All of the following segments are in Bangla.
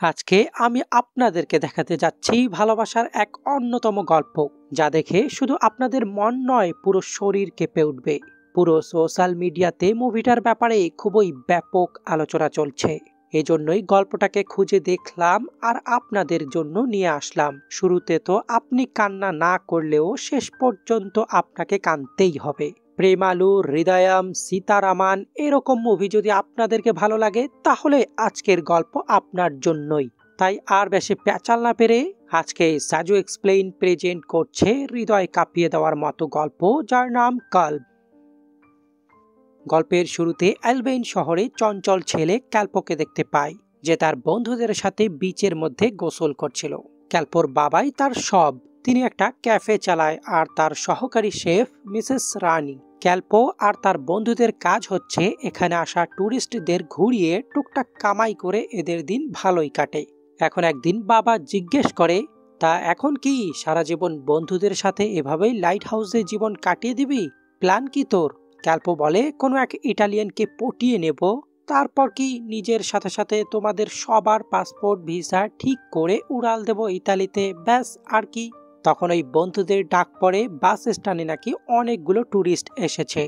আজকে আমি আপনাদেরকে দেখাতে যাচ্ছি ভালোবাসার এক অন্যতম গল্প, যা দেখে শুধু আপনাদের মন নয় পুরো শরীর কেঁপে উঠবে। পুরো সোশ্যাল মিডিয়াতে মুভিটার ব্যাপারে খুবই ব্যাপক আলোচনা চলছে। এজন্যই গল্পটাকে খুঁজে দেখলাম আর আপনাদের জন্য নিয়ে আসলাম। শুরুতে তো আপনি কান্না না করলেও শেষ পর্যন্ত আপনাকে কাঁদতেই হবে। প্রেমালু, হৃদয়ম, সীতারামান এরকম মুভি যদি আপনাদেরকে ভালো লাগে তাহলে আজকের গল্প আপনার জন্যই। তাই আর বেশি প্যাচাল না পেরে আজকে সাজু এক্সপ্লেইন প্রেজেন্ট করছে হৃদয় কাঁপিয়ে দেওয়ার মতো গল্প, যার নাম কাল্ব। গল্পের শুরুতে অ্যালবেইন শহরে চঞ্চল ছেলে ক্যালপোকে দেখতে পায়, যে তার বন্ধুদের সাথে বিচের মধ্যে গোসল করছিল। ক্যালপোর বাবাই তার সব। তিনি একটা ক্যাফে চালায় আর তার সহকারী শেফ মিসেস রানি। ক্যালপো আর তার বন্ধুদের কাজ হচ্ছে এখানে আসা টুরিস্টদের ঘুরিয়ে টুকটাক কামাই করে এদের দিন ভালোই কাটে। এখন একদিন বাবা জিজ্ঞেস করে, তা এখন কি সারা জীবন বন্ধুদের সাথে এভাবেই লাইট হাউসে জীবন কাটিয়ে দিবি? প্ল্যান কি তোর? ক্যালপো বলে, কোনো এক ইটালিয়ানকে পটিয়ে নেব, তারপর কি নিজের সাথে সাথে তোমাদের সবার পাসপোর্ট ভিসা ঠিক করে উড়াল দেব ইতালিতে, ব্যাস আর কি। তখন ওই বন্ধুদের ডাক পড়ে বাস স্ট্যান্ডে নাকি অনেকগুলো ট্যুরিস্ট এসেছে।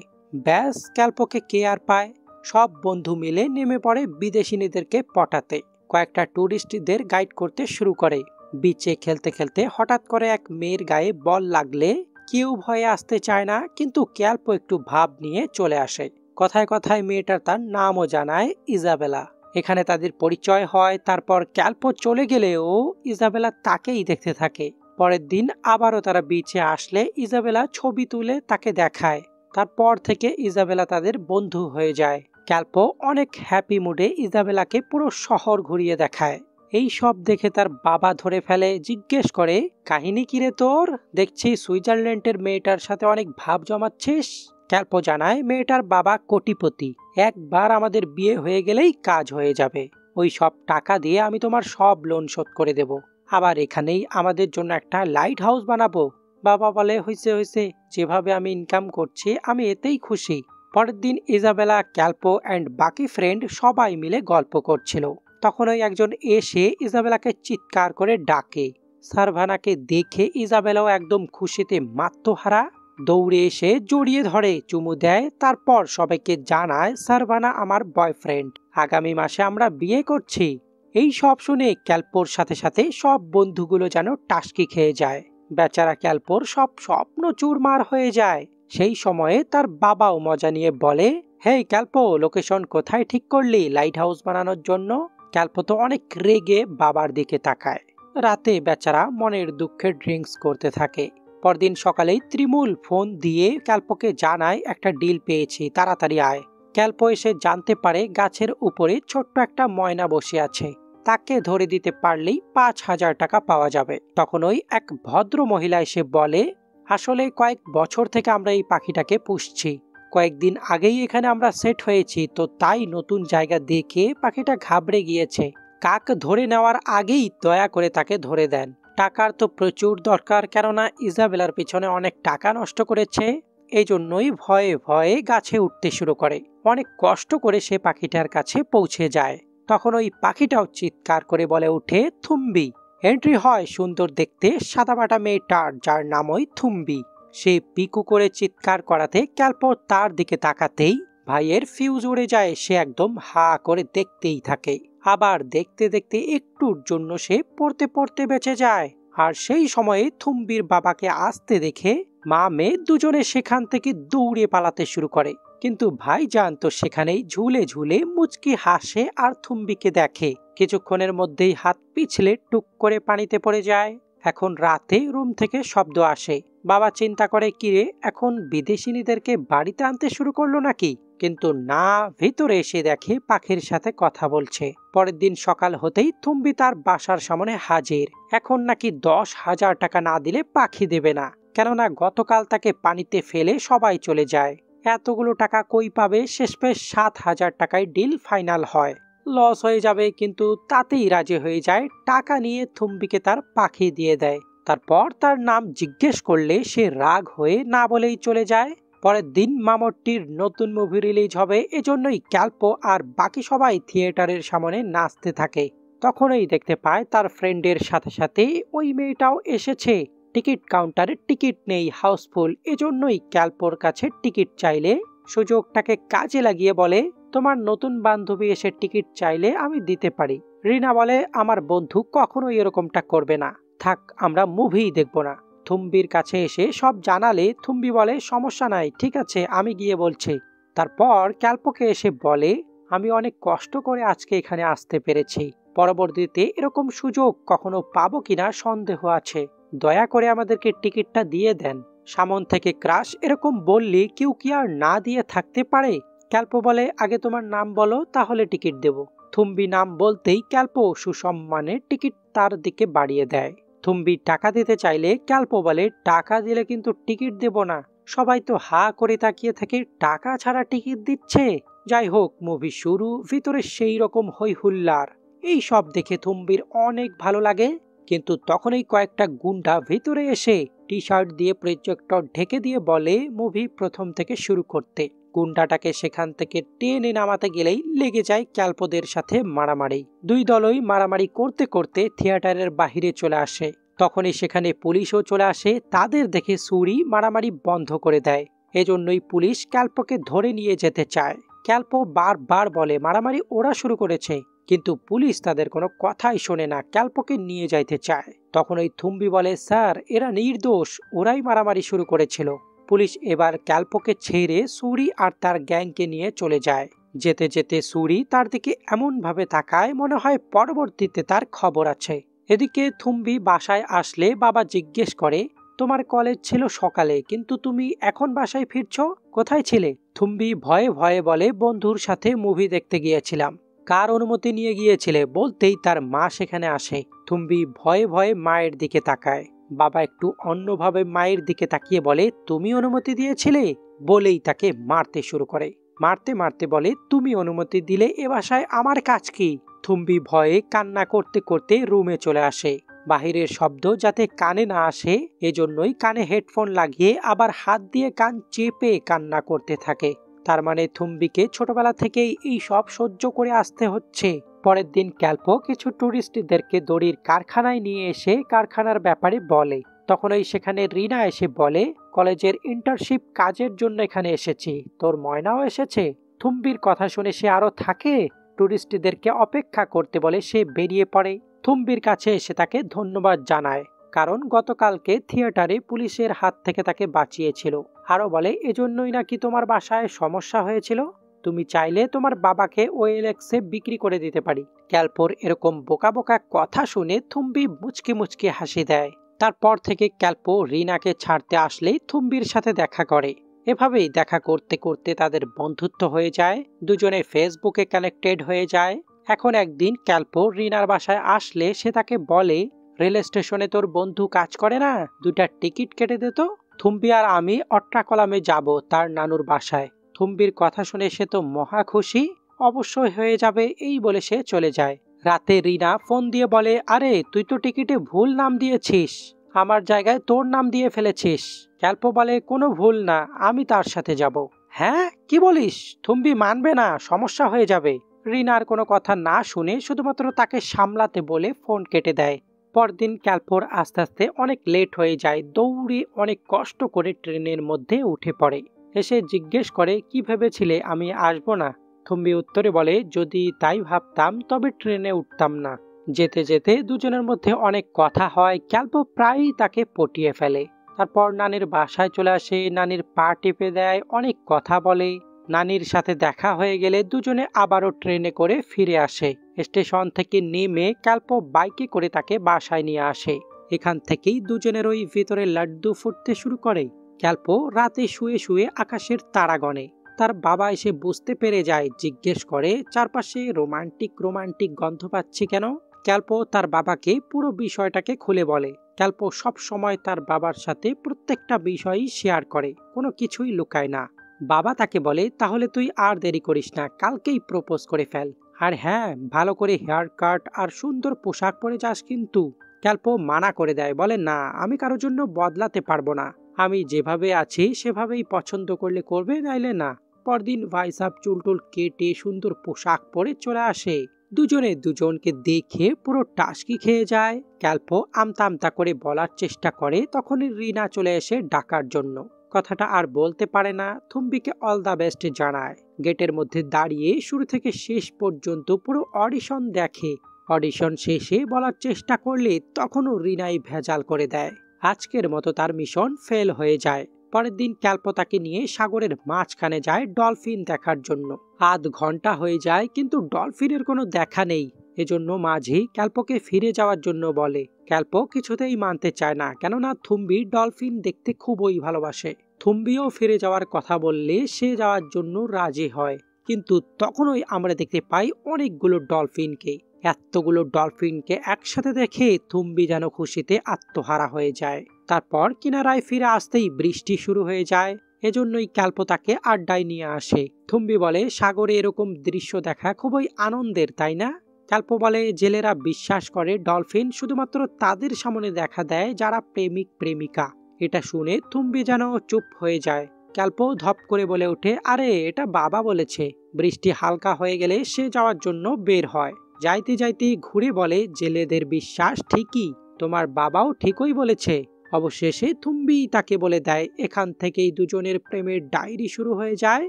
ব্যাস, ক্যালপোকে কে আর পায়। সব বন্ধু মিলে নেমে পড়ে বিদেশিনীদেরকে পটাতে। কয়েকটা ট্যুরিস্টদের গাইড করতে শুরু করে। বিচে খেলতে খেলতে হঠাৎ করে এক মেয়ের গায়ে বল লাগলে কেউ ভয়ে আসতে চায় না, কিন্তু ক্যালপো একটু ভাব নিয়ে চলে আসে। কথায় কথায় মেয়েটার তার নামও জানায়, ইজাবেলা। এখানে তাদের পরিচয় হয়। তারপর ক্যালপো চলে গেলেও ইজাবেলা তাকেই দেখতে থাকে। পরের দিন আবারও তারা বিচে আসলে ইজাবেলা ছবি তুলে তাকে দেখায়। তারপর থেকে ইজাবেলা তাদের বন্ধু হয়ে যায়। ক্যালপো অনেক হ্যাপি মুডে ইজাবেলাকে পুরো শহর ঘুরিয়ে দেখায়। এই সব দেখে তার বাবা ধরে ফেলে, জিজ্ঞেস করে, কাহিনী কিরে তোর? দেখছি সুইজারল্যান্ডের মেয়েটার সাথে অনেক ভাব জমাচ্ছিস। ক্যালপো জানায়, মেয়েটার বাবা কোটিপতি, একবার আমাদের বিয়ে হয়ে গেলেই কাজ হয়ে যাবে। ওই সব টাকা দিয়ে আমি তোমার সব লোন শোধ করে দেব। আবার এখানেই আমাদের জন্য একটা লাইট হাউস বানাবো। বাবা বলে, হয়েছে হয়েছে, যেভাবে আমি ইনকাম করছি আমি এতেই খুশি। পরের দিন ইজাবেলা, ক্যালপো অ্যান্ড বাকি ফ্রেন্ড সবাই মিলে গল্প করছিল। তখন ওই একজন এসে ইজাবেলাকে চিৎকার করে ডাকে। সারভানাকে দেখে ইজাবেলাও একদম খুশিতে মাত্রহারা। দৌড়ে এসে জড়িয়ে ধরে চুমু দেয়। তারপর সবাইকে জানায়, সারভানা আমার বয়ফ্রেন্ড, আগামী মাসে আমরা বিয়ে করছি। এই সব শুনে ক্যালপোর সাথে সাথে সব বন্ধুগুলো যেন টাসকি খেয়ে যায়। বেচারা ক্যালপোর সব স্বপ্ন চুরমার হয়ে যায়। সেই সময়ে তার বাবাও মজা নিয়ে বলে, হেই ক্যালপো, লোকেশন কোথায় ঠিক করলি লাইট হাউস বানানোর জন্য? ক্যালপো তো অনেক রেগে বাবার দিকে তাকায়। রাতে বেচারা মনের দুঃখে ড্রিঙ্কস করতে থাকে। পরদিন সকালেই ত্রিমূল ফোন দিয়ে ক্যালপোকে জানায়, একটা ডিল পেয়েছি, তাড়াতাড়ি আয়। ক্যালপো এসে জানতে পারে গাছের উপরে ছোট্ট একটা ময়না বসে আছে। তাকে ধরে দিতে পারলেই 5,000 টাকা পাওয়া যাবে। তখন ওই এক ভদ্র মহিলা এসে বলে, আসলে কয়েক বছর থেকে আমরা এই পাখিটাকে পুষছি। কয়েকদিন আগেই এখানে আমরা সেট হয়েছি, তো তাই নতুন জায়গা দেখে পাখিটা ঘাবড়ে গিয়েছে। কাক ধরে নেওয়ার আগেই দয়া করে তাকে ধরে দেন। টাকার তো প্রচুর দরকার, কেননা ইজাবেলার পিছনে অনেক টাকা নষ্ট করেছে। এই জন্যই ভয়ে ভয়ে গাছে উঠতে শুরু করে। অনেক কষ্ট করে সে পাখিটার কাছে পৌঁছে যায়। তখন ওই পাখিটাও চিৎকার করে বলে উঠে, থুম্বি। এন্ট্রি হয় সুন্দর দেখতে সাদামাটা মেয়েটার, যার নামই থুম্বি। সে পিকু করে চিৎকার করাতে ক্যালপো তার দিকে তাকাতেই ভাইয়ের ফিউজ উড়ে যায়। সে একদম হা করে দেখতেই থাকে। আবার দেখতে দেখতে একটুর জন্য সে পড়তে পড়তে বেঁচে যায়। আর সেই সময়ে থুম্বির বাবাকে আসতে দেখে মা মেয়ে দুজনে সেখান থেকে দৌড়ে পালাতে শুরু করে। কিন্তু ভাইজান তো সেখানেই ঝুলে ঝুলে মুচকি হাসে আর থুম্বিকে দেখে। কিছুক্ষণের মধ্যেই হাত পিছলে টুক করে পানিতে পড়ে যায়। এখন রাতে রুম থেকে শব্দ আসে। বাবা চিন্তা করে, কিরে, এখন বিদেশিনীদেরকে বাড়িতে আনতে শুরু করলো নাকি? কিন্তু না, ভিতরে এসে দেখে পাখির সাথে কথা বলছে। পরের দিন সকাল হতেই থুম্বি তার বাসার সামনে হাজির। এখন নাকি 10,000 টাকা না দিলে পাখি দেবে না, কেননা গতকাল তাকে পানিতে ফেলে সবাই চলে যায়। এতগুলো টাকা কই পাবে? শেষমেশ 7,000 টাকায় ডিল ফাইনাল হয়। লস হয়ে যাবে, কিন্তু তাতেই রাজি হয়ে যায়। টাকা নিয়ে থুম্বিকে তার পাখি দিয়ে দেয়। তারপর তার নাম জিজ্ঞেস করলে সে রাগ হয়ে না বলেই চলে যায়। পরের দিন মামুট্টির নতুন মুভি রিলিজ হবে, এজন্যই ক্যালপো আর বাকি সবাই থিয়েটারের সামনে নাচতে থাকে। তখনই দেখতে পায় তার ফ্রেন্ডের সাথে সাথে ওই মেয়েটাও এসেছে। টিকিট কাউন্টারে টিকিট নেই, হাউসফুল, এজন্যই ক্যালপোর কাছে টিকিট চাইলে সুযোগটাকে কাজে লাগিয়ে বলে, তোমার নতুন বান্ধবী এসে টিকিট চাইলে আমি দিতে পারি। রিনা বলে, আমার বন্ধু কখনোই এরকমটা করবে না, থাক আমরা মুভিই দেখব না। থুম্বির কাছে এসে সব জানালে থুম্বি বলে, সমস্যা নাই, ঠিক আছে আমি গিয়ে বলছি। তারপর ক্যালপোকে এসে বলে, আমি অনেক কষ্ট করে আজকে এখানে আসতে পেরেছি, পরবর্তীতে এরকম সুযোগ কখনো পাবো কিনা সন্দেহ আছে, দয়া করে আমাদেরকে টিকিটটা দিয়ে দেন। সামন থেকে ক্রাশ এরকম বললি কেউ কি আর না দিয়ে থাকতে পারে? ক্যালপো বলে, আগে তোমার নাম বলো, তাহলে টিকিট দেব। থুম্বি নাম বলতেই ক্যালপো সুসম্মানে টিকিট তার দিকে বাড়িয়ে দেয়। থুম্বি টাকা দিতে চাইলে ক্যালপো বলে, টাকা দিলে কিন্তু টিকিট দেব না। সবাই তো হা করে তাকিয়ে থাকে, টাকা ছাড়া টিকিট দিচ্ছে। যাই হোক, মুভি শুরু, ভিতরে সেই রকম হই হুল্লার। এই সব দেখে থুম্বির অনেক ভালো লাগে, কিন্তু তখনই কয়েকটা গুন্ডা ভিতরে এসে টি শার্ট দিয়ে প্রজেক্টর ঢেকে দিয়ে বলে মুভি প্রথম থেকে শুরু করতে। গুন্ডাটাকে সেখান থেকে টেনে নামাতে গেলেই লেগে যায় ক্যালপোদের সাথে মারামারি। দুই দলই মারামারি করতে করতে থিয়েটারের বাহিরে চলে আসে। তখনই সেখানে পুলিশও চলে আসে, তাদের দেখে সুরি মারামারি বন্ধ করে দেয়। এজন্যই পুলিশ ক্যালপোকে ধরে নিয়ে যেতে চায়। ক্যালপো বারবার বলে মারামারি ওরা শুরু করেছে, কিন্তু পুলিশ তাদের কোনো কথাই শোনে না, ক্যালপোকে নিয়ে যাইতে চায়। তখন ওই থুম্বি বলে, স্যার এরা নির্দোষ, ওরাই মারামারি শুরু করেছিল। পুলিশ এবার ক্যালপোকে ছেড়ে সুরি আর তার গ্যাংকে নিয়ে চলে যায়। যেতে যেতে সুরি তার দিকে এমন ভাবে তাকায় মনে হয় পরবর্তীতে তার খবর আছে। এদিকে থুম্বি বাসায় আসলে বাবা জিজ্ঞেস করে, তোমার কলেজ ছিল সকালে, কিন্তু তুমি এখন বাসায় ফিরছো, কোথায় ছিলে? থুম্বি ভয়ে ভয়ে বলে, বন্ধুর সাথে মুভি দেখতে গিয়েছিলাম। কার অনুমতি নিয়ে গিয়েছিলে? বলতেই তার মা সেখানে আসে। থুম্বি ভয়ে ভয়ে মায়ের দিকে তাকায়। বাবা একটু অন্যভাবে মায়ের দিকে তাকিয়ে বলে, তুমি অনুমতি দিয়েছিলে? বলেই তাকে মারতে শুরু করে। মারতে মারতে বলে, তুমি অনুমতি দিলে এ বাসায় আমার কাজ কি? থুম্বি ভয়ে কান্না করতে করতে রুমে চলে আসে। বাহিরের শব্দ যাতে কানে না আসে এজন্যই কানে হেডফোন লাগিয়ে আবার হাত দিয়ে কান চেপে কান্না করতে থাকে। তার মানে থুম্বিকে ছোটবেলা থেকেই এই সব সহ্য করে আসতে হচ্ছে। পরের দিন ক্যালপো কিছু টুরিস্টদেরকে দড়ির কারখানায় নিয়ে এসে কারখানার ব্যাপারে বলে। তখনই সেখানে রিনা এসে বলে, কলেজের ইন্টার্নশিপ কাজের জন্য এখানে এসেছি, তোর ময়নাও এসেছে। থুম্বির কথা শুনে সে আরো থাকে, টুরিস্টদেরকে অপেক্ষা করতে বলে সে বেরিয়ে পড়ে। থুম্বির কাছে এসে তাকে ধন্যবাদ জানায়, কারণ গতকালকে থিয়েটারে পুলিশের হাত থেকে তাকে বাঁচিয়েছিল। আরো বলে, এজন্যই নাকি তোমার বাসায় সমস্যা হয়েছিল, তুমি চাইলে তোমার বাবাকে ওএলএক্সে বিক্রি করে দিতে পারি। ক্যালপোর এরকম বোকা বোকা কথা শুনে থুম্বি মুচকি মুচকি হাসি দেয়। তারপর থেকে ক্যালপো রিনাকে ছাড়তে আসলেই থুম্বির সাথে দেখা করে। এভাবেই দেখা করতে করতে তাদের বন্ধুত্ব হয়ে যায়, দুজনে ফেসবুকে কানেক্টেড হয়ে যায়। এখন একদিন ক্যালপো রিনার বাসায় আসলে সে তাকে বলে, রেল স্টেশনে তোর বন্ধু কাজ করে না, দুটা টিকিট কেটে দে তো। থুম্বি আর আমি অট্টাকলামে যাব তার নানুর বাসায়। থুম্বির কথা শুনে সে তো মহা খুশি, অবশ্যই হয়ে যাবে এই বলে সে চলে যায়। রাতে রিনা ফোন দিয়ে বলে, আরে তুই তো টিকিটে ভুল নাম দিয়েছিস, আমার জায়গায় তোর নাম দিয়ে ফেলেছিস। ক্যালপো বলে, কোনো ভুল না, আমি তার সাথে যাব। হ্যাঁ কি বলিস? থুম্বি মানবে না, সমস্যা হয়ে যাবে। রিনার কোনো কথা না শুনে শুধুমাত্র তাকে সামলাতে বলে ফোন কেটে দেয়। পরদিন ক্যালপোর আস্তে আস্তে অনেক লেট হয়ে যায়, দৌড়ে অনেক কষ্ট করে ট্রেনের মধ্যে উঠে পড়ে। এসে জিজ্ঞেস করে, কি ভেবেছিলে আমি আসবো না? থুম্বি উত্তরে বলে, যদি তাই ভাবতাম তবে ট্রেনে উঠতাম না। যেতে যেতে দুজনের মধ্যে অনেক কথা হয়, ক্যালপো প্রায়ই তাকে পটিয়ে ফেলে। তারপর নানির বাসায় চলে আসে, নানির পা টিপে দেয়, অনেক কথা বলে। নানির সাথে দেখা হয়ে গেলে দুজনে আবারও ট্রেনে করে ফিরে আসে। স্টেশন থেকে নেমে ক্যালপো বাইকে করে তাকে বাসায় নিয়ে আসে। এখান থেকেই দুজনের ওই ভিতরে লাড্ডু ফুটতে শুরু করে। ক্যালপো রাতে শুয়ে শুয়ে আকাশের তারা গণে। তার বাবা এসে বুঝতে পেরে যায়, জিজ্ঞেস করে, চারপাশে রোমান্টিক রোমান্টিক গন্ধ পাচ্ছি কেন? ক্যালপো তার বাবাকে পুরো বিষয়টাকে খুলে বলে। ক্যালপো সব সময় তার বাবার সাথে প্রত্যেকটা বিষয়ই শেয়ার করে, কোনো কিছুই লুকায় না। বাবা তাকে বলে, তাহলে তুই আর দেরি করিস না, কালকেই প্রপোজ করে ফেল। আর হ্যাঁ, ভালো করে হেয়ার কাট আর সুন্দর পোশাক পরে যাস কিন্তু। ক্যালপো মানা করে দেয়, বলে, না আমি কারোর জন্য বদলাতে পারবো না, আমি যেভাবে আছি সেভাবেই পছন্দ করলে করবে, নাইলে না। পরদিন ভাইসাব চুলটুল কেটে সুন্দর পোশাক পরে চলে আসে। দুজনে দুজনকে দেখে পুরো টাসকি খেয়ে যায়। ক্যাল্পো আমতা আমতা করে বলার চেষ্টা করে, তখনই রিনা চলে এসে ডাকার জন্য। কথাটা আর বলতে পারে না, থুম্বিকে অল দ্য বেস্ট জানায়। গেটের মধ্যে দাঁড়িয়ে শুরু থেকে শেষ পর্যন্ত পুরো অডিশন দেখে। অডিশন শেষে বলার চেষ্টা করলে তখনও রিনাই ভেজাল করে দেয়। আজকের মতো তার মিশন ফেল হয়ে যায়। পরের দিন ক্যাল্পো তাকে নিয়ে সাগরের মাঝখানে যায় ডলফিন দেখার জন্য। আধ ঘন্টা হয়ে যায় কিন্তু ডলফিনের কোনো দেখা নেই। এজন্য মাঝি ক্যাল্পোকে ফিরে যাওয়ার জন্য বলে। ক্যাল্পো কিছুতেই মানতে চায় না, কেননা থুম্বি ডলফিন দেখতে খুবই ভালোবাসে। থুম্বিও ফিরে যাওয়ার কথা বললে সে যাওয়ার জন্য রাজি হয়, কিন্তু তখনই আমরা দেখতে পাই অনেকগুলো ডলফিনকে। এতগুলো ডলফিনকে একসাথে দেখে থুম্বি যেন খুশিতে আত্মহারা হয়ে যায়। তারপর কিনারায় ফিরে আসতেই বৃষ্টি শুরু হয়ে যায়। এজন্যই ক্যাল্পো তাকে আড্ডায় নিয়ে আসে। থুম্বি বলে, সাগরে এরকম দৃশ্য দেখা খুবই আনন্দের, তাই না? ক্যাল্পো বলে, জেলেরা বিশ্বাস করে ডলফিন শুধুমাত্র তাদের সামনে দেখা দেয় যারা প্রেমিক প্রেমিকা। এটা শুনে থুম্বি যেন চুপ হয়ে যায়। ক্যাল্পো ধপ করে বলে ওঠে, আরে এটা বাবা বলেছে। বৃষ্টি হালকা হয়ে গেলে সে যাওয়ার জন্য বের হয়। যাইতে যাইতে ঘুরে বলে, জেলেদের বিশ্বাস ঠিকই, তোমার বাবাও ঠিকই বলেছে। অবশেষে থুম্বি তাকে বলে দেয়। এখান থেকেই দুজনের প্রেমের ডায়েরি শুরু হয়ে যায়।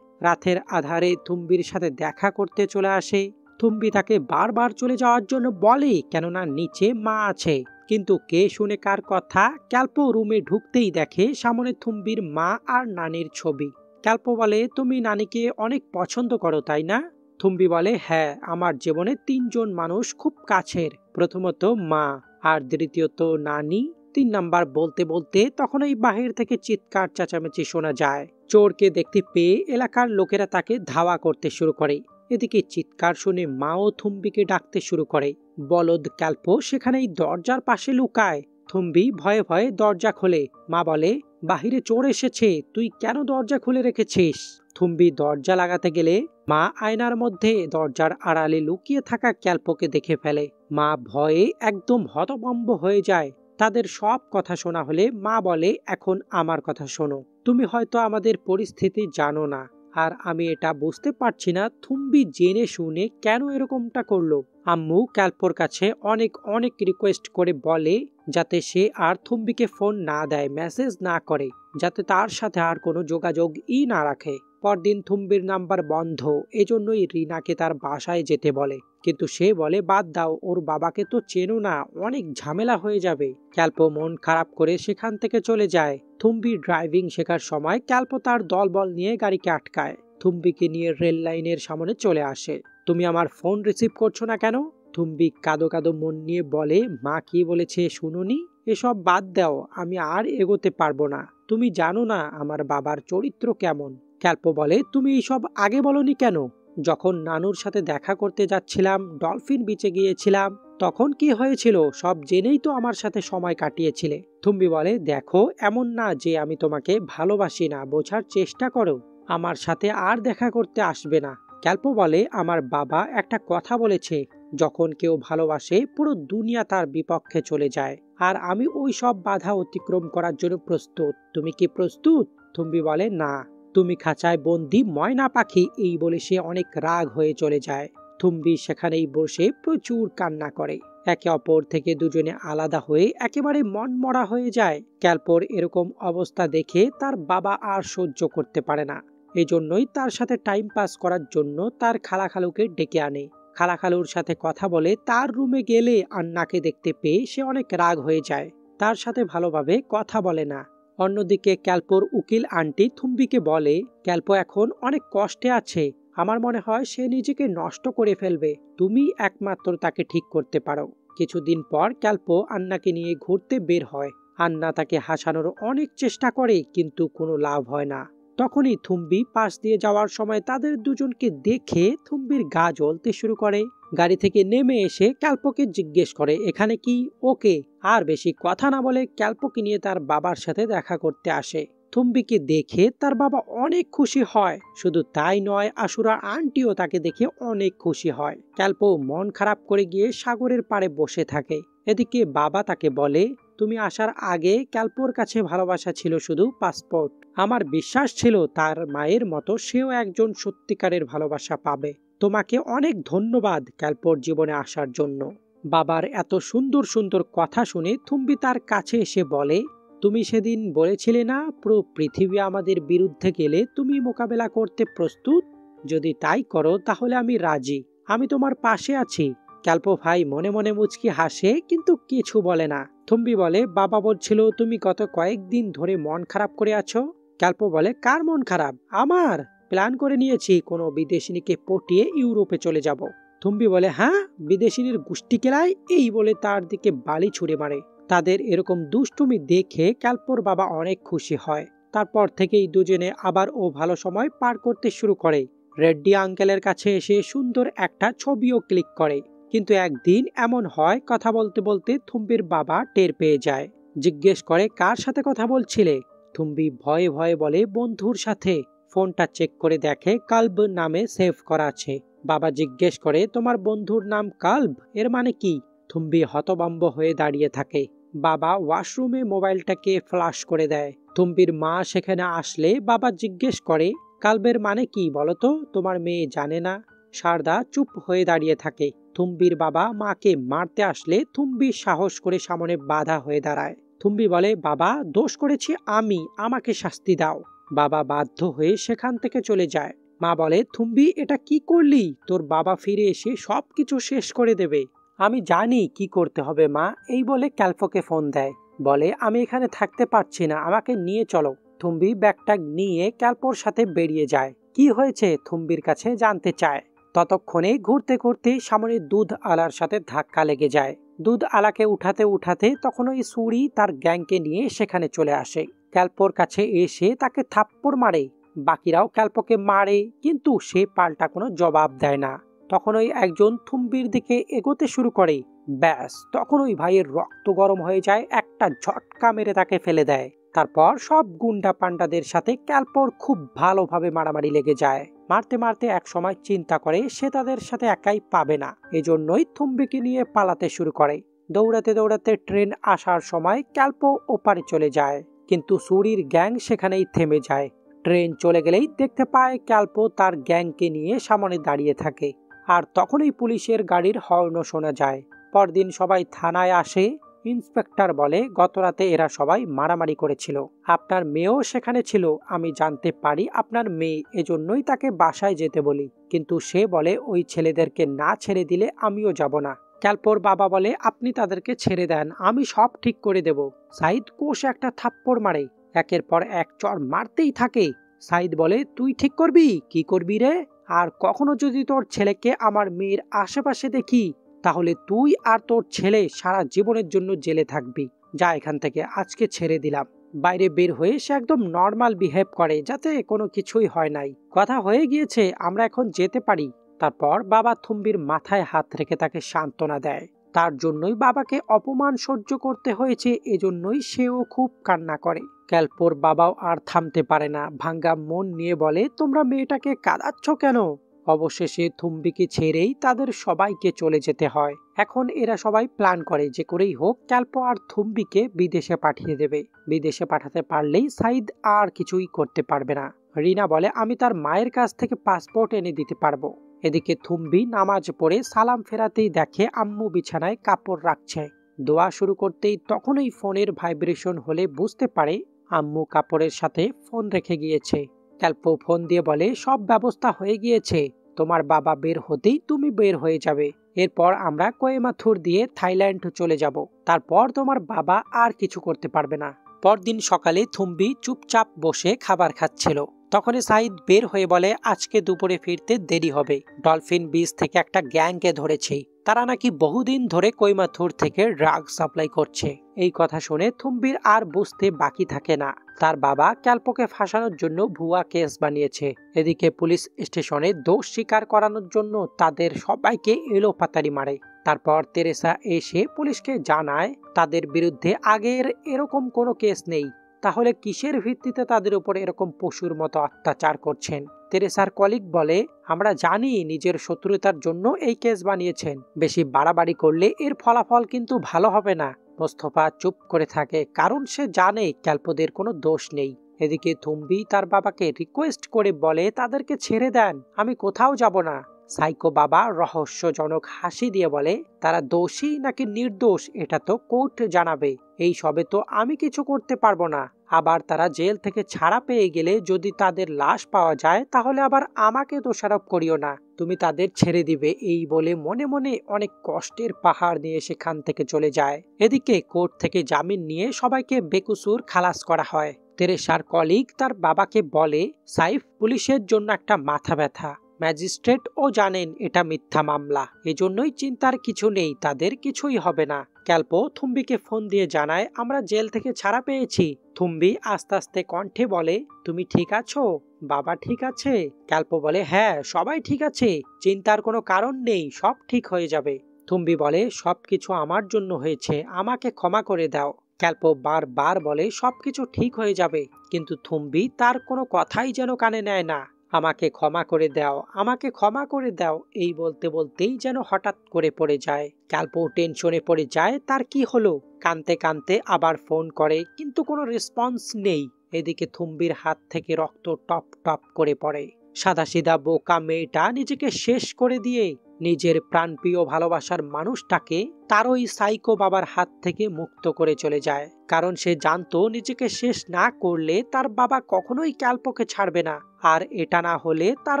রাতের আধারে থুম্বির সাথে দেখা করতে চলে আসে। থুম্বি তাকে বারবার চলে যাওয়ার জন্য বলে, কেননা নিচে মা আছে। কিন্তু কে শুনে কার কথা। ক্যাল্পো রুমে ঢুকতেই দেখে সামনে থুম্বির মা আর নানির ছবি। ক্যাল্পো বলে, তুমি নানিকে অনেক পছন্দ করো, তাই না? থুম্বি বলে, হ্যাঁ, আমার জীবনে তিনজন মানুষ খুব কাছের, প্রথমত মা, আর দ্বিতীয়ত নানি, 3 নাম্বার। বলতে বলতে তখনই বাহির থেকে চিৎকার চেঁচামেচি শোনা যায়। চোরকে দেখতে পেয়ে এলাকার লোকেরা তাকে ধাওয়া করতে শুরু করে। এদিকে চিৎকার শুনে মাও থুম্বিকে ডাকতে শুরু করে। বলদ ক্যাল্পো সেখানেই দরজার পাশে লুকায়। থুম্বি ভয়ে ভয়ে দরজা খোলে। মা বলে, বাহিরে চোর এসেছে, তুই কেন দরজা খুলে রেখেছিস? থুম্বি দরজা লাগাতে গেলে মা আয়নার মধ্যে দরজার আড়ালে লুকিয়ে থাকা ক্যাল্পোকে দেখে ফেলে। মা ভয়ে একদম হতভম্ব হয়ে যায়। তাদের সব কথা শোনা হলে মা বলে, এখন আমার কথা শোনো। তুমি হয়তো আমাদের পরিস্থিতি জানো না, আর আমি এটা বুঝতে পারছি না থুম্বি জেনে শুনে কেন এরকমটা করলো। আম্মু ক্যাল্পোর কাছে অনেক অনেক রিকোয়েস্ট করে বলে যাতে সে আর থুম্বিকে ফোন না দেয়, মেসেজ না করে, যাতে তার সাথে আর কোনো যোগাযোগই না রাখে। পরদিন থুম্বির নাম্বার বন্ধ, এজন্যই রিনাকে তার বাসায় যেতে বলে। কিন্তু সে বলে, বাদ দাও, ওর বাবাকে তো চেনো না, অনেক ঝামেলা হয়ে যাবে। ক্যাল্পো মন খারাপ করে সেখান থেকে চলে যায়। থুম্বি ড্রাইভিং শেখার সময় ক্যাল্পো তার দলবল নিয়ে গাড়িকে আটকায়। থুম্বিকে নিয়ে রেল লাইনের সামনে চলে আসে। তুমি আমার ফোন রিসিভ করছো না কেন? থুম্বি কাঁদো কাঁদো মন নিয়ে বলে, মা কি বলেছে শুনোনি? এসব বাদ দাও, আমি আর এগোতে পারবো না। তুমি জানো না আমার বাবার চরিত্র কেমন। ক্যাল্পো বলে, তুমি এইসব আগে বলনি কেন? যখন নানুর সাথে দেখা করতে যাচ্ছিলাম, ডলফিন বিচে গিয়েছিলাম, তখন কি হয়েছিল সব জেনেই তো আমার সাথে সময় কাটিয়েছিলে। থুম্বি বলে, দেখো, এমন না যে আমি তোমাকে ভালোবাসি না, বোঝার চেষ্টা করো। আমার সাথে আর দেখা করতে আসবে না। ক্যাল্পো বলে, আমার বাবা একটা কথা বলেছে, যখন কেউ ভালোবাসে পুরো দুনিয়া তার বিপক্ষে চলে যায়, আর আমি ওই সব বাধা অতিক্রম করার জন্য প্রস্তুত। তুমি কি প্রস্তুত? থুম্বি বলে, না, তুমি খাঁচায় বন্দি ময়না পাখি। এই বলে সে অনেক রাগ হয়ে চলে যায়। থুম্বি সেখানেই বসে প্রচুর কান্না করে। একে অপর থেকে দুজনে আলাদা হয়ে একেবারে মনমরা হয়ে যায়। ক্যাল্পোর এরকম অবস্থা দেখে তার বাবা আর সহ্য করতে পারে না। এজন্যই তার সাথে টাইম পাস করার জন্য তার খালাখালুকে ডেকে আনে। খালাখালুর সাথে কথা বলে তার রুমে গেলে আন্নাকে দেখতে পেয়ে সে অনেক রাগ হয়ে যায়। তার সাথে ভালোভাবে কথা বলে না। অন্যদিকে ক্যাল্পোর উকিল আন্টি থুম্বিকে বলে, ক্যাল্পো এখন অনেক কষ্টে আছে, আমার মনে হয় সে নিজেকে নষ্ট করে ফেলবে, তুমি একমাত্র তাকে ঠিক করতে পারো। কিছুদিন পর ক্যাল্পো আন্নাকে নিয়ে ঘুরতে বের হয়। আন্না তাকে হাসানোর অনেক চেষ্টা করে, কিন্তু কোনো লাভ হয় না। তখনই থুম্বি পাশ দিয়ে যাওয়ার সময় তাদের দুজনকে দেখে থুম্বির গা জ্বলতে শুরু করে। গাড়ি থেকে নেমে এসে ক্যাল্পোকে জিজ্ঞেস করে, এখানে কি? ওকে। আর বেশি কথা না বলে ক্যাল্পোকে নিয়ে তার বাবার সাথে দেখা করতে আসে। থুম্বিকে দেখে তার বাবা অনেক খুশি হয়। শুধু তাই নয়, আশুরা আন্টিও তাকে দেখে অনেক খুশি হয়। ক্যাল্পো মন খারাপ করে গিয়ে সাগরের পাড়ে বসে থাকে। এদিকে বাবা তাকে বলে, তুমি আসার আগে ক্যাল্পোর কাছে ভালোবাসা ছিল শুধু পাসপোর্ট। আমার বিশ্বাস ছিল তার মায়ের মতো সেও একজন সত্যিকারের ভালোবাসা পাবে। তোমাকে অনেক ধন্যবাদ ক্যালপোর জীবনে আসার জন্য। বাবার এত সুন্দর সুন্দর কথা শুনে থুম্বি তার কাছে এসে বলে, তুমি সেদিন বলেছিলে না পুরো পৃথিবী আমাদের বিরুদ্ধে গেলে তুমি মোকাবেলা করতে প্রস্তুত? যদি তাই করো তাহলে আমি রাজি, আমি তোমার পাশে আছি। ক্যালপো ভাই মনে মনে মুচকি হাসে কিন্তু কিছু বলে না। থুম্বি বলে, বাবা বলছিল তুমি গত কয়েকদিন ধরে মন খারাপ করে আছো। ক্যালপো বলে, কার মন খারাপ? আমার। প্ল্যান করে নিয়েছি কোনো বিদেশিনীকে পটিয়ে ইউরোপে চলে যাব। থুম্বি বলে, হ্যাঁ, বিদেশিনীর গুষ্টি কেলায়, এই বলে তার দিকে বালি ছুড়ে মারে। তাদের এরকম দুষ্টুমি দেখে ক্যালপোর বাবা অনেক খুশি হয়। তারপর থেকেই দুজনে আবার ও ভালো সময় পার করতে শুরু করে। রেড্ডি আঙ্কেলের কাছে এসে সুন্দর একটা ছবিও ক্লিক করে। কিন্তু একদিন এমন হয়, কথা বলতে বলতে থুম্বির বাবা টের পেয়ে যায়। জিজ্ঞেস করে, কার সাথে কথা বলছিলে? থুম্বি ভয়ে ভয়ে বলে, বন্ধুর সাথে। ফোনটা চেক করে দেখে কাল্ব নামে সেভ করা আছে। বাবা জিজ্ঞেস করে, তোমার বন্ধুর নাম কাল্ব, এর মানে কি? থুম্বি হতভম্ব হয়ে দাঁড়িয়ে থাকে। বাবা ওয়াশরুমে মোবাইলটাকে ফ্লাশ করে দেয়। থুম্বির মা সেখানে আসলে বাবা জিজ্ঞেস করে, কাল্বের মানে কি বলতো? তোমার মেয়ে জানে না। শারদা চুপ হয়ে দাঁড়িয়ে থাকে। থুম্বির বাবা মাকে মারতে আসলে থুম্বি সাহস করে সামনে বাধা হয়ে দাঁড়ায়। থুম্বি বলে, বাবা, দোষ করেছি আমি, আমাকে শাস্তি দাও। বাবা বাধ্য হয়ে সেখান থেকে চলে যায়। মা বলে, থুম্বি এটা কি করলি? তোর বাবা ফিরে এসে সবকিছু শেষ করে দেবে। আমি জানি কি করতে হবে মা, এই বলে ক্যালপোকে ফোন দেয়। বলে, আমি এখানে থাকতে পারছি না, আমাকে নিয়ে চলো। থুম্বি ব্যাগটা নিয়ে ক্যালপোর সাথে বেরিয়ে যায়। কি হয়েছে থুম্বির কাছে জানতে চায়। ততক্ষণে ঘুরতে ঘুরতে সামনে দুধ আলার সাথে ধাক্কা লেগে যায়। দুধ আলাকে উঠাতে উঠাতে তখন ওই সুরি তার গ্যাংকে নিয়ে সেখানে চলে আসে। ক্যালপোর কাছে এসে তাকে থাপ্পড় মারে। বাকিরাও ক্যালপোকে মারে, কিন্তু সে পাল্টা কোনো জবাব দেয় না। তখন ওই একজন থুম্বির দিকে এগোতে শুরু করে। ব্যাস, তখন ওই ভাইয়ের রক্ত গরম হয়ে যায়, একটা ঝটকা মেরে তাকে ফেলে দেয়। তারপর সব গুন্ডা পান্ডাদের সাথে ক্যালপোর খুব ভালোভাবে মারামারি লেগে যায়। মারতে মারতে এক সময় চিন্তা করে সে তাদের সাথে একাই পাবে না, এজন্যই থুম্বিকে নিয়ে পালাতে শুরু করে। দৌড়াতে দৌড়াতে ট্রেন আসার সময় ক্যালপো ওপারে চলে যায়, কিন্তু সুরির গ্যাং সেখানেই থেমে যায়। ট্রেন চলে গেলেই দেখতে পায় ক্যালপো তার গ্যাংকে নিয়ে সামনে দাঁড়িয়ে থাকে। আর তখনই পুলিশের গাড়ির হর্নও শোনা যায়। পরদিন সবাই থানায় আসে। ইন্সপেক্টর বলে, গতরাতে এরা সবাই মারামারি করেছিল, আপনার মেয়েও সেখানে ছিল। আমি জানতে পারি আপনার মেয়ে, এজন্যই তাকে বাসায় যেতে বলি, কিন্তু সে বলে ওই ছেলেদেরকে না ছেড়ে দিলে আমিও যাব না। ক্যালপোর বাবা বলে, আপনি তাদেরকে ছেড়ে দেন, আমি সব ঠিক করে দেব। সাইদ কোষে একটা থাপ্পড় মারে, একের পর এক চড় মারতেই থাকে। সাইদ বলে, তুই ঠিক করবি? কি করবি রে? আর কখনো যদি তোর ছেলেকে আমার মেয়ের আশেপাশে দেখি, তাহলে তুই আর তোর ছেলে সারা জীবনের জন্য জেলে থাকবি। যা এখান থেকে, আজকে ছেড়ে দিলাম। বাইরে বের হয়ে সে একদম নর্মাল বিহেভ করে, যাতে কোনো কিছুই হয় নাই, কথা হয়ে গিয়েছে, আমরা এখন যেতে পারি। তারপর বাবা থুম্বির মাথায় হাত রেখে তাকে সান্ত্বনা দেয়। তার জন্যই বাবাকে অপমান সহ্য করতে হয়েছে, এজন্যই সেও খুব কান্না করে। ক্যালপোর বাবাও আর থামতে পারে না, ভাঙ্গা মন নিয়ে বলে, তোমরা মেয়েটাকে কাঁদাচ্ছ কেন? অবশেষে থুম্বিকে ছেড়েই তাদের সবাইকে চলে যেতে হয়। এখন এরা সবাই প্ল্যান করে যে করেই হোক ক্যালপো আর থুম্বিকে বিদেশে পাঠিয়ে দেবে। বিদেশে পাঠাতে পারলেই সাইদ আর কিছুই করতে পারবে না। রিনা বলে, আমি তার মায়ের কাছ থেকে পাসপোর্ট এনে দিতে পারবো। এদিকে থুম্বি নামাজ পড়ে সালাম ফেরাতেই দেখে আম্মু বিছানায় কাপড় রাখছে। দোয়া শুরু করতেই তখনই ফোনের ভাইব্রেশন হলে বুঝতে পারে আম্মু কাপড়ের সাথে ফোন রেখে গিয়েছে। ক্যালপো ফোন দিয়ে বলে, সব ব্যবস্থা হয়ে গিয়েছে, তোমার বাবা বের হতেই তুমি বের হয়ে যাবে। এরপর আমরা কোয়েম্বাটুর দিয়ে থাইল্যান্ড চলে যাব। তারপর তোমার বাবা আর কিছু করতে পারবে না। পরদিন সকালে থুম্বি চুপচাপ বসে খাবার খাচ্ছিল। তখনই সাইদ বের হয়ে বলে, আজকে দুপুরে ফিরতে দেরি হবে। ডলফিন বিচ থেকে একটা গ্যাংকে ধরেছি, তারা নাকি বহুদিন ধরে কোয়েম্বাটুর থেকে ড্রাগ সাপ্লাই করছে। এই কথা শুনে থুম্বির আর বুঝতে বাকি থাকে না, তার বাবা ক্যালপোকে ফাঁসানোর জন্য ভুয়া কেস বানিয়েছে। এদিকে পুলিশ স্টেশনে দোষ স্বীকার করানোর জন্য তাদের সবাইকে এলোপাতাড়ি মারে। তারপর তেরেসা এসে পুলিশকে জানায় তাদের বিরুদ্ধে আগের এরকম কোনো কেস নেই, তাহলে কিসের ভিত্তিতে তাদের উপর এরকম পশুর মতো অত্যাচার করছেন। তেরেসার কলিগ বলে, আমরা জানি নিজের শত্রুতার জন্য এই কেস বানিয়েছেন, বেশি বাড়াবাড়ি করলে এর ফলাফল কিন্তু ভালো হবে না। মোস্তফা চুপ করে থাকে, কারণ সে জানে ক্যালপোদের কোনো দোষ নেই। এদিকে থুম্বি তার বাবাকে রিকোয়েস্ট করে বলে, তাদেরকে ছেড়ে দেন, আমি কোথাও যাব না। সাইকো বাবা রহস্যজনক হাসি দিয়ে বলে, তারা দোষী নাকি নির্দোষ এটা তো কোর্ট জানাবে, এই সবে তো আমি কিছু করতে পারবো না। আবার তারা জেল থেকে ছাড়া পেয়ে গেলে যদি তাদের লাশ পাওয়া যায় তাহলে আবার আমাকে দোষারোপ করিও না, তুমি তাদের ছেড়ে দিবে। এই বলে মনে মনে অনেক কষ্টের পাহাড় নিয়ে সেখান থেকে চলে যায়। এদিকে কোর্ট থেকে জামিন নিয়ে সবাইকে বেকসুর খালাস করা হয়। তেরেসার কলিগ তার বাবাকে বলে, সাইফ পুলিশের জন্য একটা মাথা ব্যথা, ম্যাজিস্ট্রেট ও জানেন এটা মিথ্যা মামলা, এজন্যই চিন্তার কিছু নেই, তাদের কিছুই হবে না। ক্যালপো থুম্বিকে ফোন দিয়ে জানায়, আমরা জেল থেকে ছাড়া পেয়েছি। থুম্বি আস্তে আস্তে কণ্ঠে বলে, তুমি ঠিক আছো? বাবা ঠিক আছে? ক্যালপো বলে, হ্যাঁ সবাই ঠিক আছে, চিন্তার কোনো কারণ নেই, সব ঠিক হয়ে যাবে। থুম্বি বলে, সবকিছু আমার জন্য হয়েছে, আমাকে ক্ষমা করে দাও। ক্যালপো বারবার বলে সবকিছু ঠিক হয়ে যাবে, কিন্তু থুম্বি তার কোনো কথাই যেন কানে নেয় না। আমাকে ক্ষমা করে দাও, আমাকে ক্ষমা করে দাও, এই বলতে বলতেই যেন হঠাৎ করে পড়ে যায়। ক্যালপো টেনশনে পড়ে যায়, তার কি হলো। কানতে কানতে আবার ফোন করে, কিন্তু কোনো রেসপন্স নেই। এদিকে থুম্বির হাত থেকে রক্ত টপ টপ করে পড়ে। সাদাসিধা বোকা মেয়েটা নিজেকে শেষ করে দিয়ে নিজের প্রাণপ্রিয় ভালোবাসার মানুষটাকে তার ওই সাইকো বাবার হাত থেকে মুক্ত করে চলে যায়। কারণ সে জানতো নিজেকে শেষ না করলে তার বাবা কখনোই ক্যালপোকে ছাড়বে না, আর এটা না হলে তার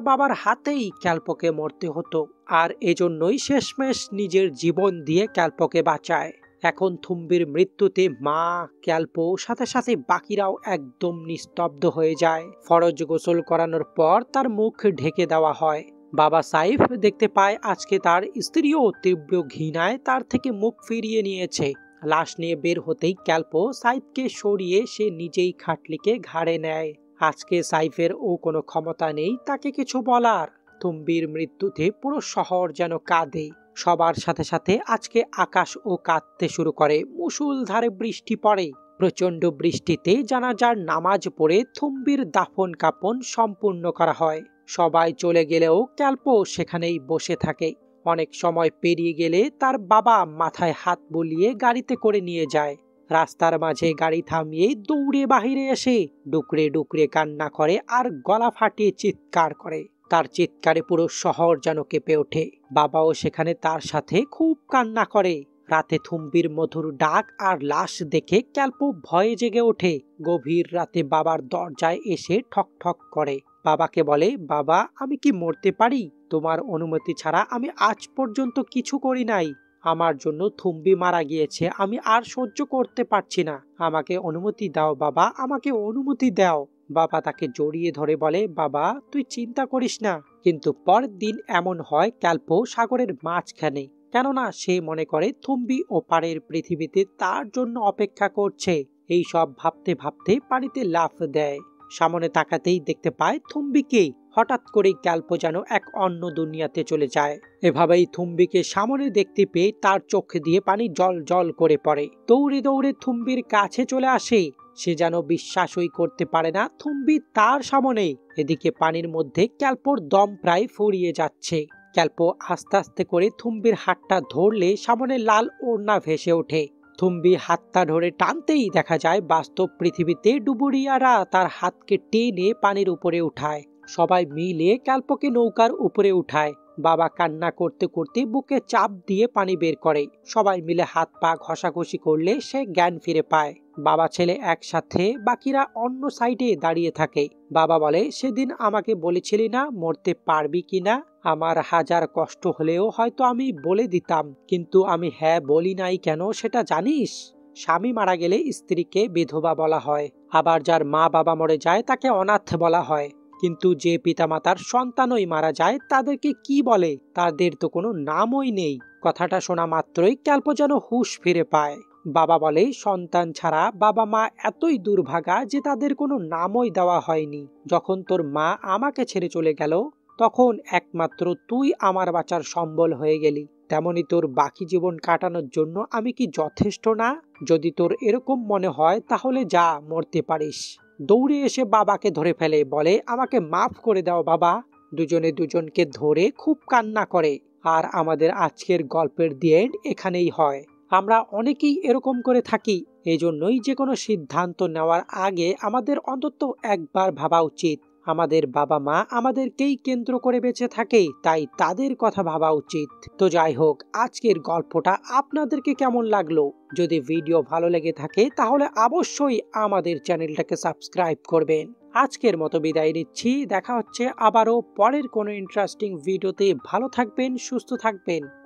বাবার হাতেই ক্যালপোকে মরতে হতো। আর এজন্যই শেষমেশ নিজের জীবন দিয়ে ক্যালপোকে বাঁচায়। এখন থুম্বির মৃত্যুতে মা, ক্যালপো সাথে সাথে বাকিরাও একদম নিস্তব্ধ হয়ে যায়। ফরজ গোসল করানোর পর তার মুখ ঢেকে দেওয়া হয়। বাবা সাইফ দেখতে পায় আজকে তার স্ত্রীও তীব্র ঘৃণায় তার থেকে মুখ ফিরিয়ে নিয়েছে। লাশ নিয়ে বের হতেই ক্যালপো সাইফকে সরিয়ে সে নিজেই খাটলিকে ঘাড়ে নেয়। আজকে সাইফের ও কোনো ক্ষমতা নেই তাকে কিছু বলার। থুম্বির মৃত্যুতে পুরো শহর যেন কাঁদে। সবার সাথে সাথে আজকে আকাশও কাঁদতে শুরু করে। মুষলধারে বৃষ্টি পড়ে। প্রচন্ড বৃষ্টিতে জানাজার নামাজ পড়ে থুম্বির দাফন কাফন সম্পূর্ণ করা হয়। সবাই চলে গেলেও ক্যালপো সেখানেই বসে থাকে। অনেক সময় পেরিয়ে গেলে তার বাবা মাথায় হাত বুলিয়ে গাড়িতে করে নিয়ে যায়। রাস্তার মাঝে গাড়ি থামিয়ে দৌড়ে বাহিরে এসে ডুকরে ডুকরে কান্না করে আর গলা ফাটিয়ে চিৎকার করে। তার চিৎকারে পুরো শহর যেন কেঁপে ওঠে। বাবাও সেখানে তার সাথে খুব কান্না করে। রাতে থুম্বির মধুর ডাক আর লাশ দেখে ক্যালপো ভয়ে জেগে ওঠে। গভীর রাতে বাবার দরজায় এসে ঠক ঠক করে। বাবাকে বলে, বাবা আমি কি মরতে পারি? তোমার অনুমতি ছাড়া আমি আজ পর্যন্ত কিছু করি নাই। আমার জন্য থুম্বি মারা গিয়েছে, আমি আর সহ্য করতে পারছি না, আমাকে অনুমতি দাও বাবা, আমাকে অনুমতি দাও। বাবা তাকে জড়িয়ে ধরে বলে, বাবা তুই চিন্তা করিস না। কিন্তু পরের দিন এমন হয় ক্যালপো সাগরের মাঝখানে, কেননা সে মনে করে থুম্বি ওপারের পৃথিবীতে তার জন্য অপেক্ষা করছে। এই সব ভাবতে ভাবতে পানিতে লাফ দেয়। সামনে তাকাতেই দেখতে পায় থুম্বিকে। হঠাৎ করেই ক্যালপো যেন এক অন্য দুনিয়াতে চলে যায়। এভাবেই থুম্বিকে সামনে দেখতে পেয়ে তার চোখ দিয়ে পানি জল জল করে পড়ে। দৌড়ে দৌড়ে থুম্বির কাছে চলে আসে। সে যেন বিশ্বাসই করতে পারে না থুম্বি তার সামনে। এদিকে পানির মধ্যে ক্যালপোর দম প্রায় ফুরিয়ে যাচ্ছে। ক্যালপো আস্তে আস্তে করে থুম্বির হাতটা ধরলে সামনে লাল ওড়না ভেসে ওঠে। থুম্বি হাতটা ধরে টানতেই দেখা যায় বাস্তব পৃথিবীতে ডুবুরিয়ারা তার হাতকে টেনে পানির উপরে উঠায়। সবাই মিলে ক্যালপোকে নৌকার উপরে উঠায়। বাবা কান্না করতে করতে বুকে চাপ দিয়ে পানি বের করে। সবাই মিলে হাত পা ঘষাঘষি করলে সে জ্ঞান ফিরে পায়। বাবা ছেলে একসাথে, বাকিরা অন্য সাইডে দাঁড়িয়ে থাকে। বাবা বলে, সেদিন আমাকে বলেছিলি না মরতে পারবি কিনা? আমার হাজার কষ্ট হলেও হয়তো আমি বলে দিতাম, কিন্তু আমি হ্যাঁ বলি নাই কেন সেটা জানিস? স্বামী মারা গেলে স্ত্রীকে বিধবা বলা হয়, আবার যার মা বাবা মরে যায় তাকে অনাথ বলা হয়। কিন্তু যে পিতামাতার সন্তানই মারা যায় তাদেরকে কি বলে? তাদের তো কোনো নামই নেই। কথাটা শোনা মাত্রই ক্যালপো যেন হুঁশ ফিরে পায়। বাবা বলে, সন্তান ছাড়া বাবা মা এতই দুর্ভাগা যে তাদের কোনো নামই দেওয়া হয়নি। যখন তোর মা আমাকে ছেড়ে চলে গেল তখন একমাত্র তুই আমার বাঁচার সম্বল হয়ে গেলি। তেমনি তোর বাকি জীবন কাটানোর জন্য আমি কি যথেষ্ট না? যদি তোর এরকম মনে হয় তাহলে যা, মরতে পারিস। দৌড়ে এসে বাবাকে ধরে ফেলে, বলে, আমাকে মাফ করে দাও বাবা। দুজনে দুজনকে ধরে খুব কান্না করে। আর আমাদের আজকের গল্পের দি এন্ড এখানেই হয়। আমরা অনেকেই এরকম করে থাকি। এই জন্যই যে কোনো সিদ্ধান্ত নেওয়ার আগে আমাদের অন্তত একবার ভাবা উচিত আমাদের বাবা মা আমাদেরকেই কেন্দ্র করে বেঁচে থাকে, তাই তাদের কথা ভাবা উচিত। তো যাই হোক, আজকের গল্পটা আপনাদেরকে কেমন লাগলো? যদি ভিডিও ভালো লেগে থাকে তাহলে অবশ্যই আমাদের চ্যানেলটাকে সাবস্ক্রাইব করবেন। আজকের মতো বিদায় নিচ্ছি, দেখা হচ্ছে আবারও পরের কোনো ইন্টারেস্টিং ভিডিওতে। ভালো থাকবেন, সুস্থ থাকবেন।